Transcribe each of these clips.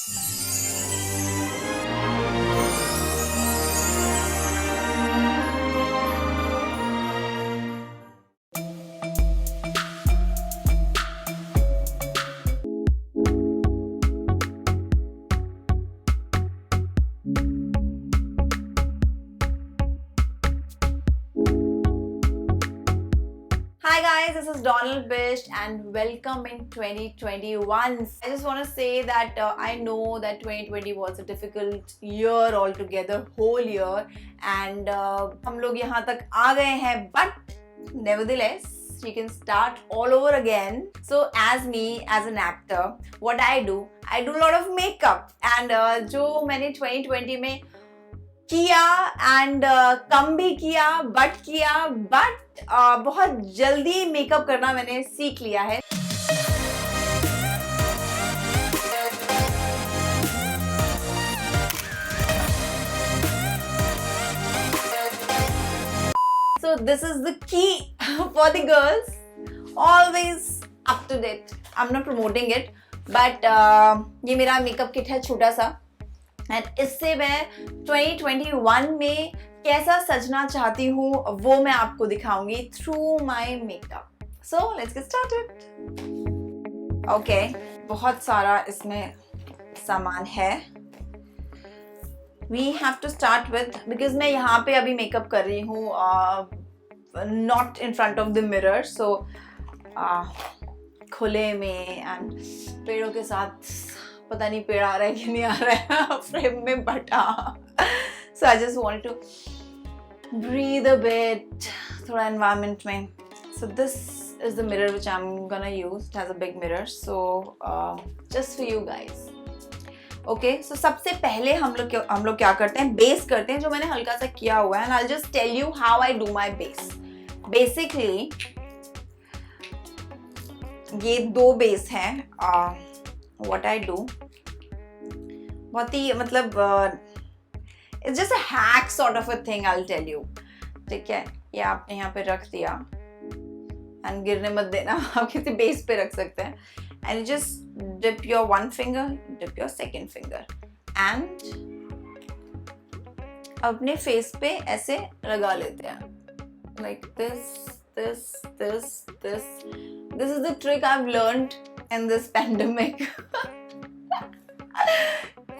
Hi guys, this is Donald Bish and welcome in 2021. I just want to say that I know that 2020 was a difficult year altogether, whole year, and हम लोग यहाँ तक आ गए हैं, but nevertheless you can start all over again. So as me, as an actor, what I do a lot of makeup, and जो मैंने 2020 में किया एंड कम भी किया बट बहुत जल्दी मेकअप करना मैंने सीख लिया है. So this is the key for the girls, always up to date. I'm not promoting it, but ये मेरा मेकअप किट है छोटा सा, एंड इससे मैं 2021 में कैसा सजना चाहती हूँ वो मैं आपको दिखाऊंगी through my makeup. So let's get started. Okay, बहुत सारा इसमें सामान है. We have to start with, because मैं यहाँ पे अभी मेकअप कर रही हूँ, not in front of the mirror, so खुले में एंड पेड़ों के साथ. पता नहीं पेड़ आ रहा है कि नहीं आ रहा है फ्रेम में बटा. So I just want to breathe a bit, थोड़ा एनवायरनमेंट में. So this is the mirror which I am gonna use. It has a big mirror, so just for you guys. Okay, so सबसे पहले हम लोग क्या करते हैं, base करते हैं, जो मैंने हल्का सा किया हुआ है. And I will just tell you how I do my base. Basically ये दो बेस हैं. What I do, बहुत ही मतलब it's just a hack sort of a thing, I'll tell you. ठीक है, ये आपने यहाँ पे रख दिया and गिरने मत देना. आप किसी बेस पे रख सकते हैं. And you just dip your one finger, dip your second finger, and अपने फेस पे ऐसे लगा लेते हैं, like this. This is the trick I've learned in this pandemic.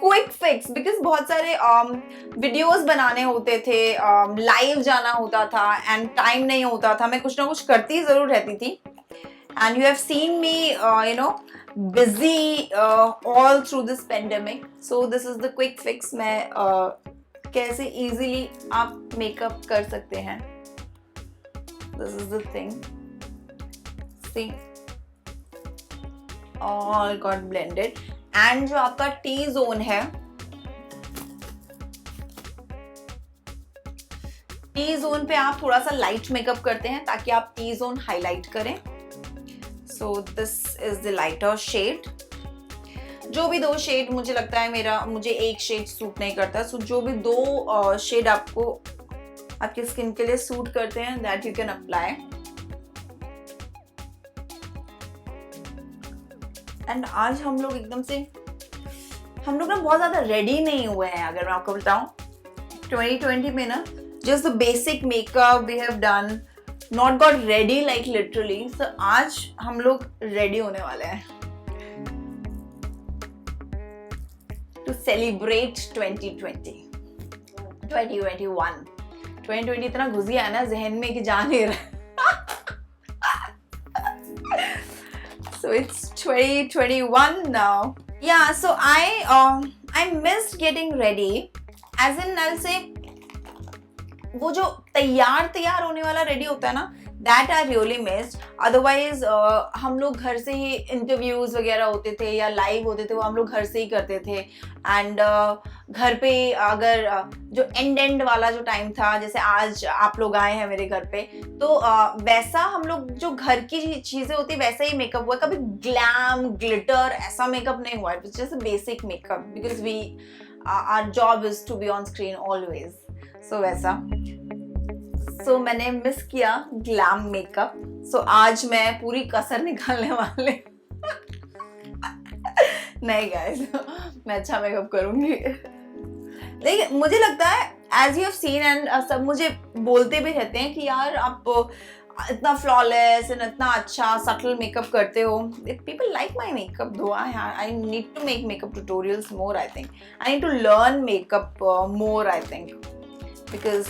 Quick fix, because बहुत सारे वीडियोस बनाने होते थे, लाइव जाना होता था एंड टाइम नहीं होता था. मैं कुछ ना कुछ करती जरूर रहती थी. And you have scene me busy all through this pandemic. So this is the quick fix. मैं कैसे easily आप मेकअप कर सकते हैं. This is the thing. See, all got blended. And जो आपका T zone है, T zone पे आप थोड़ा सा लाइट मेकअप करते हैं ताकि आप T zone हाईलाइट करें. So this is the lighter shade. जो भी दो शेड, मुझे लगता है मुझे एक शेड सूट नहीं करता. सो जो भी दो शेड आपको आपकी स्किन के लिए सूट करते हैं, that you can apply. And आज हम लोग ना बहुत ज्यादा रेडी नहीं हुए हैं. अगर मैं आपको बताऊं, 2020 में ना just the basic makeup we have done, not got ready like literally. So आज हम लोग रेडी होने वाले हैं टू सेलिब्रेट 2020. 2020 इतना घुस गया है ना जहन में कि जा नहीं रहा. So it's 2021 now. Yeah, so I missed getting ready. As in, I'll say, वो जो तैयार होने वाला रेडी होता है ना, that I really missed. Otherwise हम लोग घर से ही इंटरव्यूज वगैरह होते थे या लाइव होते थे, वो हम लोग घर से ही करते थे. एंड घर पे अगर जो एंड वाला जो टाइम था, जैसे आज आप लोग आए हैं मेरे घर पे, तो वैसा हम लोग जो घर की चीजें होती वैसा ही मेकअप हुआ. कभी ग्लैम ग्लिटर ऐसा मेकअप नहीं हुआ. It was just basic makeup because our job is to be on screen always. So वैसा. सो मैंने मिस किया ग्लैम मेकअप. सो आज मैं पूरी कसर निकालने वाले नहीं गाइस, मैं अच्छा मेकअप करूंगी। लेकिन मुझे लगता है as you have seen and सब मुझे बोलते भी रहते हैं कि यार आप इतना फ्लॉलेस एंड इतना अच्छा सटल मेकअप करते हो। People like my makeup though. I need to make makeup tutorials more. I think I need to learn makeup more, I think, because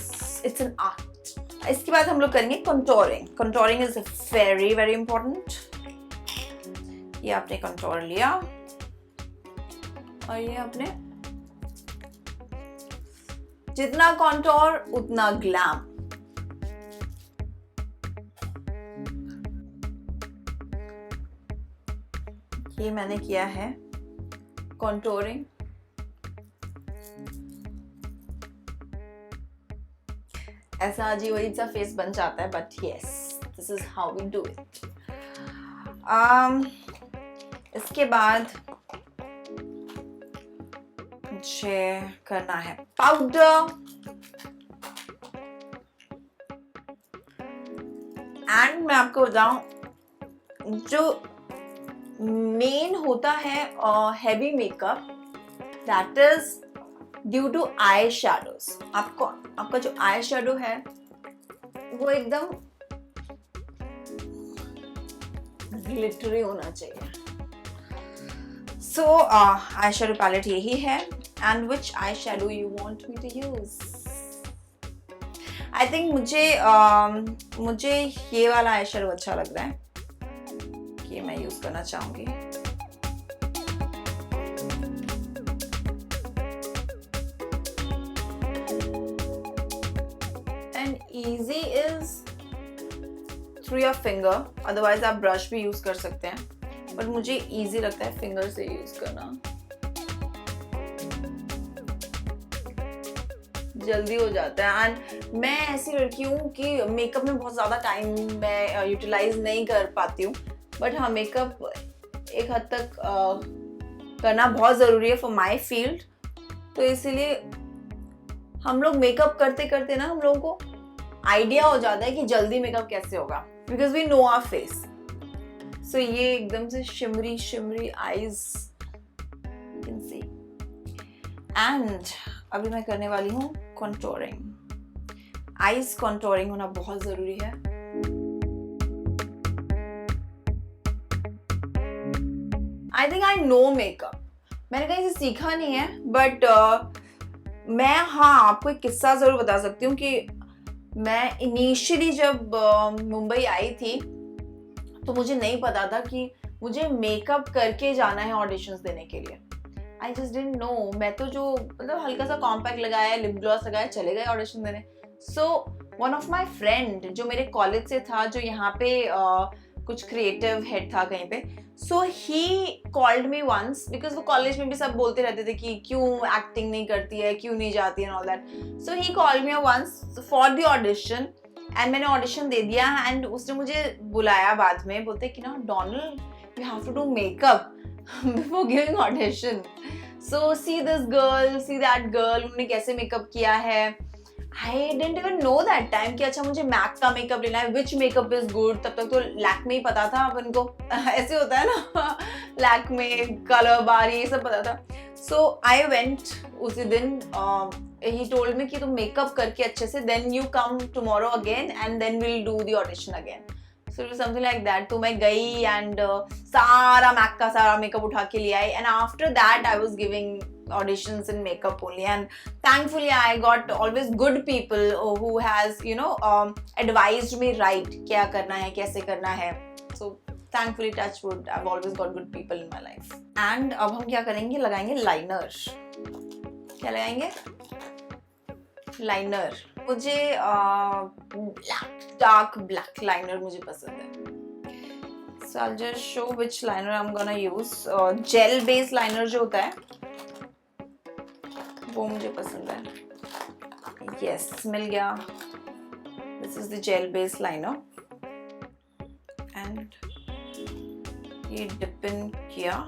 it's an art. इसके बाद हम लोग करेंगे contouring. Contouring is very very important. ये आपने contour लिया और ये आपने जितना कंटोर उतना ग्लैम। ये मैंने किया है कंटोरिंग। ऐसा अजीब अजीब सा फेस बन जाता है, but yes, this is how we do it. इसके बाद मुझे करना है पाउडर एंड मैं आपको बताऊं जो मेन होता है heavy makeup, that is due to eye shadows. आपका जो आई शैडो है वो एकदम ग्लिटरी होना चाहिए। सो आई शैडो पैलेट यही है। And which eye shadow you want me to use? I think मुझे ये वाला आई शैडो अच्छा लग रहा है, ये मैं यूज करना चाहूंगी। And easy is through your finger, otherwise आप ब्रश भी यूज कर सकते हैं, बट मुझे इजी लगता है फिंगर से यूज करना। जल्दी हो जाता है। एंड मैं ऐसी लड़की हूँ कि मेकअप में बहुत ज़्यादा टाइम मैं यूटिलाइज नहीं कर पाती हूँ, बट हाँ मेकअप एक हद तक करना बहुत ज़रूरी है फॉर माई फील्ड। तो इसीलिए हम लोग मेकअप करते करते ना हम लोगों को आइडिया हो जाता है कि जल्दी मेकअप कैसे होगा, because we know our face. So ये एकदम से shimmery shimmery eyes can see. And अभी मैं करने वाली हूँ कंटोरिंग। आईज कंटोरिंग होना बहुत जरूरी है। आई थिंक आई नो मेकअप, मैंने कहीं से सीखा नहीं है, बट मैं आपको एक किस्सा जरूर बता सकती हूँ कि मैं इनिशियली जब मुंबई आई थी तो मुझे नहीं पता था कि मुझे मेकअप करके जाना है ऑडिशंस देने के लिए। I just didn't know. मैं तो जो मतलब हल्का सा कॉम्पैक्ट लगाया, लिप ग्लॉस लगाया, चले गए ऑडिशन देने। So one of my friend जो मेरे कॉलेज से था, जो यहाँ पे कुछ क्रिएटिव हेड था कहीं पे, so he called me once, because वो कॉलेज में भी सब बोलते रहते थे कि क्यों एक्टिंग नहीं करती है, क्यों नहीं जाती है, all that. So he called me once for the audition and मैंने ऑडिशन दे दिया। एंड उसने मुझे बुलाया बाद में, बोलते कि ना डोनल you have to do makeup before giving audition. So see this girl, see that girl, उन्होंने कैसे मेकअप किया है। I didn't even know that time कि अच्छा मुझे मैक का मेकअप लेना है, विच मेकअप इज गुड। तब तक तो लैक्मे ही पता था अपन को, ऐसे होता है ना, लैक्मे, कलर बार, ये सब पता था। सो आई वेंट उसी दिन। he told me कि तुम मेकअप करके अच्छे से then you come tomorrow again and then we'll do the audition again. So it was something like that. तो मैं गई and सारा मैक का सारा मेकअप उठा के ले आई, and after that I was giving auditions in makeup only, and thankfully I got always good people who has advised me right क्या करना है, कैसे करना है. So thankfully, touch wood, I've always got good people in my life. And अब हम क्या करेंगे, लगाएंगे लाइनर. क्या लगाएंगे? लाइनर. मुझे डार्क ब्लैक लाइनर मुझे पसंद है. So I'll just show which liner I'm gonna use. Gel based liner जो होता है वो मुझे पसंद है. Yes, मिल गया. This is the gel based liner. And ये dip in किया.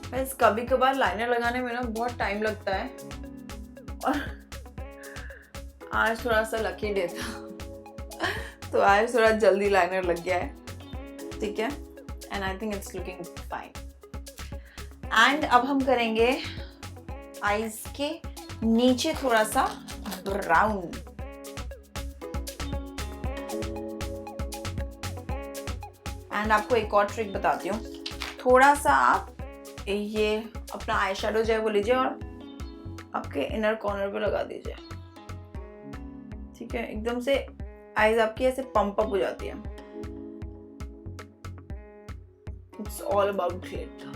बस कभी कभार लाइनर लगाने में ना बहुत टाइम लगता है, और आज थोड़ा सा लकी डे था तो आज थोड़ा जल्दी लाइनर लग गया है, ठीक है, and I think it's looking fine. And अब हम करेंगे आईज के नीचे थोड़ा सा ब्राउन। एंड आपको एक और ट्रिक बताती हूँ, थोड़ा सा आप ये अपना आई शेडो जो है वो लीजिए और आपके इनर कॉर्नर पे लगा दीजिए, ठीक है, एकदम से आईज आपकी ऐसे पंप अप हो जाती है। It's all about glitter.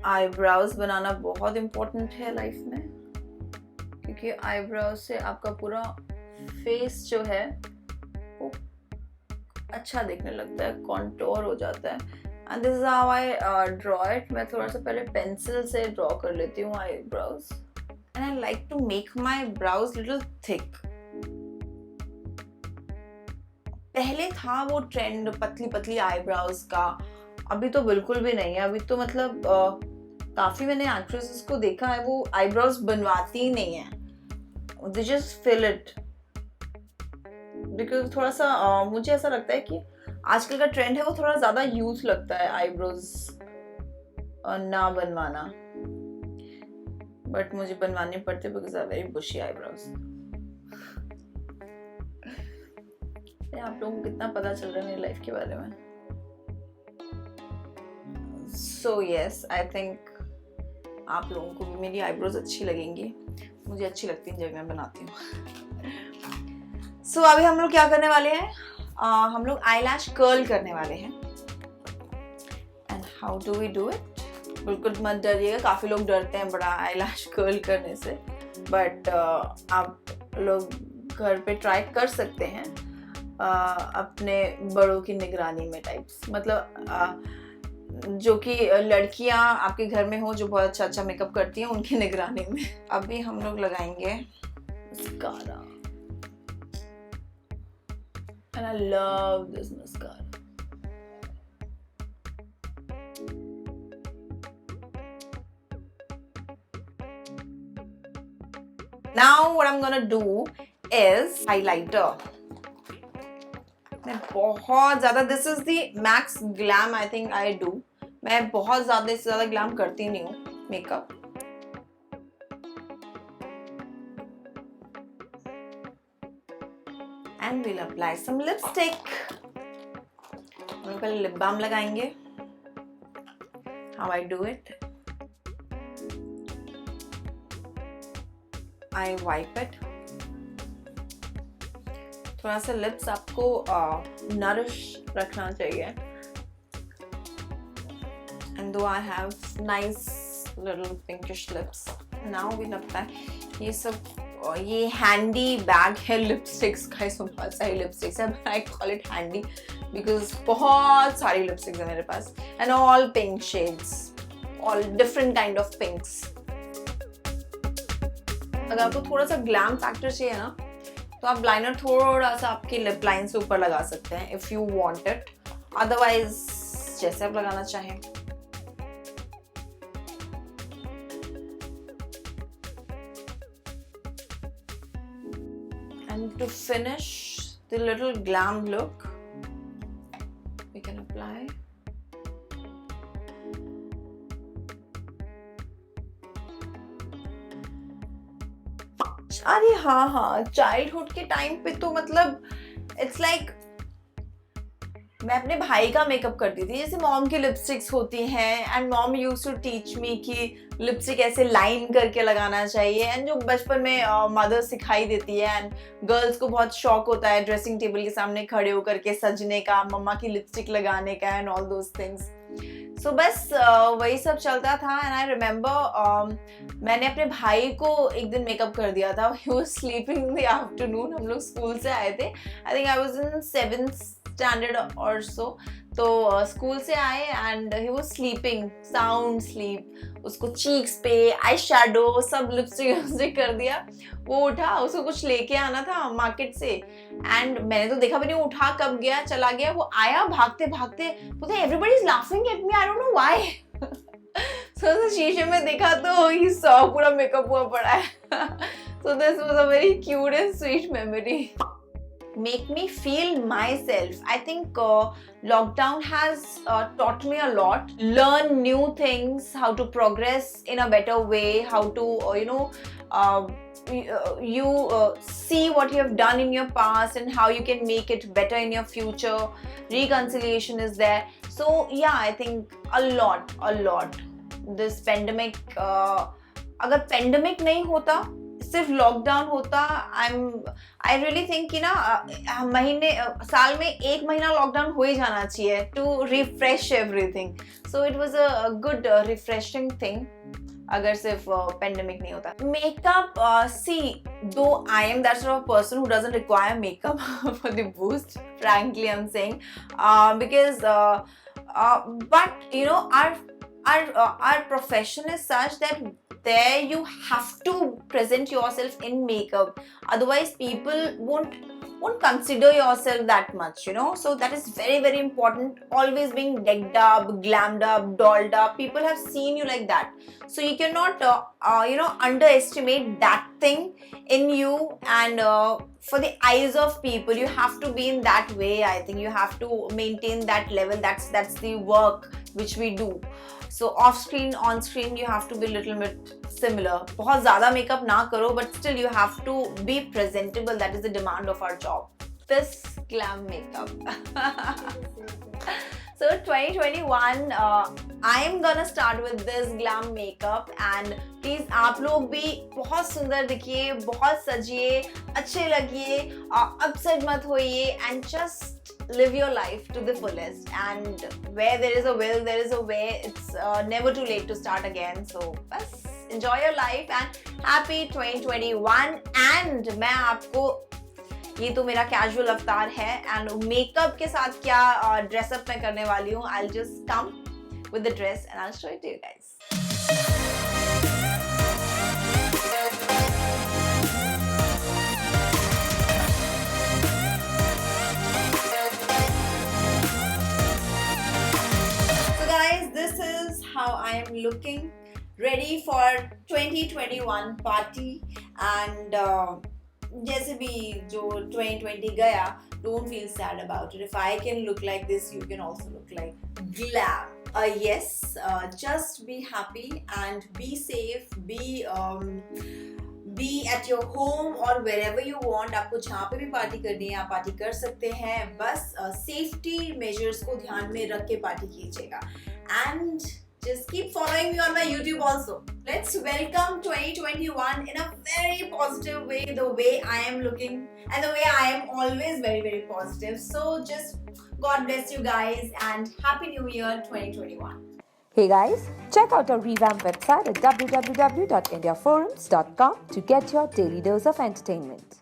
Eyebrows बनाना बहुत इम्पोर्टेंट है लाइफ में, क्योंकि आईब्राउज से आपका पूरा फेस जो है वो अच्छा दिखने लगता है, कॉन्टोर हो जाता है। And this is how I draw it. मैं थोड़ा सा पहले पेंसिल से ड्रॉ कर लेती हूँ eyebrows, and I like to make my brows little thick. पहले था वो ट्रेंड पतली पतली आईब्राउज का, अभी तो बिल्कुल भी नहीं है। अभी तो मतलब काफी मैंने एक्ट्रेसेस को देखा है वो आईब्राउज बनवाती ही नहीं है, they just fill it. Because थोड़ा सा मुझे ऐसा लगता है कि आजकल का ट्रेंड है वो थोड़ा ज्यादा यूथ लगता है आईब्रोज ना बनवाना, बट मुझे बनवाने पड़ते because I very bushy eyebrows. आप लोगों को कितना पता चल रहा है मेरी लाइफ के बारे में। सो यस, आई थिंक आप लोगों को भी मेरी आईब्रोज अच्छी लगेंगी, मुझे अच्छी लगती है जब मैं बनाती हूँ। सो अभी हम लोग क्या करने वाले हैं, हम लोग आईलैश कर्ल करने वाले हैं। And how do we do it? बिल्कुल मत डरिएगा, काफी लोग डरते हैं बड़ा आईलैश कर्ल करने से, बट आप लोग घर पे ट्राई कर सकते हैं अपने बड़ों की निगरानी में टाइप्स, मतलब जो कि लड़कियां आपके घर में हो जो बहुत अच्छा अच्छा मेकअप करती हैं उनकी निगरानी में। अभी हम लोग लगाएंगे mascara, and I love this mascara. Now what I'm gonna do is highlighter. मैं बहुत ज़्यादा, this is the max glam I think I do. मैं बहुत ज़्यादा इससे ज़्यादा ग्लैम करती नहीं हूँ makeup. And we'll apply some lipstick. हम लोग पहले लिप बाम लगाएंगे। How I do it? I wipe it. थोड़ा सा लिप्स आपको नरिश रखना चाहिए। And though I have nice little pinkish lips, now we'll apply ये सब। ये हैंडी बैग है लिपस्टिक्स का, इसमें बहुत सारी लिपस्टिक्स है, but I call it handy because बहुत सारी लिपस्टिक्स है मेरे पास, and all pink shades, all different kind of pinks. अगर आपको थोड़ा सा ग्लैम फैक्टर चाहिए ना तो आप लाइनर थोड़ा सा आपकी लिप लाइन से ऊपर लगा सकते हैं if you want it, otherwise जैसे आप लगाना चाहें। And to finish the little glam look, we can apply अरे हाँ, चाइल्डहुड के टाइम पे तो मतलब इट्स लाइक मैं अपने भाई का मेकअप करती थी, जैसे मॉम की लिपस्टिक्स होती हैं, and mom used to teach me कि लिपस्टिक ऐसे लाइन करके लगाना चाहिए, एंड जो बचपन में मदर सिखाई देती है, एंड गर्ल्स को बहुत शौक होता है ड्रेसिंग टेबल के सामने खड़े होकर के सजने का, मम्मा की लिपस्टिक लगाने का, एंड ऑल दोज थिंग्स। सो बस वही सब चलता था। एंड आई रिमेम्बर मैंने अपने भाई को एक दिन मेकअप कर दिया था, he was sleeping in the afternoon, हम लोग स्कूल से आए थे, आई think I was in 7th standard और सो, तो स्कूल से आए and he was sleeping, sound sleep, उसको चीक्स पे आई शेडो सब लिपस्टिक कर दिया, वो उठा, उसको कुछ लेके आना था मार्केट से, एंड मैंने तो देखा भी नहीं उठा कब गया, चला गया, वो आया भागते भागते, बोलते everybody is laughing at me, I don't know why. So शीशे में देखा तो he saw पूरा मेकअप हुआ पड़ा है. So this was a very cute and sweet memory. Make me feel myself. I think lockdown has taught me a lot. Learn new things, how to progress in a better way, how to see what you have done in your past and how you can make it better in your future. Reconciliation is there. So yeah, I think a lot. This pandemic, अगर pandemic नहीं होता, सिर्फ lockdown होता, I really think कि ना साल में 1 महीना लॉकडाउन हो ही जाना चाहिए to refresh everything. So it was a good refreshing thing अगर सिर्फ पेंडेमिक नहीं होता. Makeup, see though I am that sort of person who doesn't require makeup for the boost, frankly I am saying, because but you know our profession is such that there you have to present yourself in makeup, otherwise people won't consider yourself that much, you know. So that is very important, always being decked up, glammed up, dolled up. People have seen you like that, so you cannot underestimate that thing in you. And for the eyes of people, you have to be in that way. I think you have to maintain that level. That's the work which we do. So off screen, on screen, you have to be a little bit similar. बहुत ज़्यादा makeup ना करो, but still you have to be presentable. That is the demand of our job. This glam makeup. So 2021, I am gonna start with this glam makeup, and please आप लोग भी बहुत सुंदर दिखिए, बहुत सजिए, अच्छे लगिए, upset मत होइए, and just live your life to the fullest. And where there is a will, there is a way. It's never too late to start again. So बस enjoy your life and happy 2021. And मैं आपको, ये तो मेरा casual अवतार है, and makeup के साथ क्या ड्रेसअप मैं करने वाली हूँ. I'll just come with the dress and I'll show it to you guys. So guys, this is how I am looking, ready for 2021 party. And जैसे भी जो 2020 गया, don't feel sad about it. If I can look like this, you can also look like glam. Yes, just be happy and be safe. Be at your home or wherever you want. आपको जहाँ पे भी party करनी है आप party कर सकते हैं, बस सेफ्टी मेजर्स को ध्यान में रख के पार्टी कीजिएगा. And just keep following me on my YouTube also. Let's welcome 2021 in a very positive way, the way I am looking and the way I am always very positive. So just God bless you guys and Happy New Year 2021. Hey guys, check out our revamped website at www.indiaforums.com to get your daily dose of entertainment.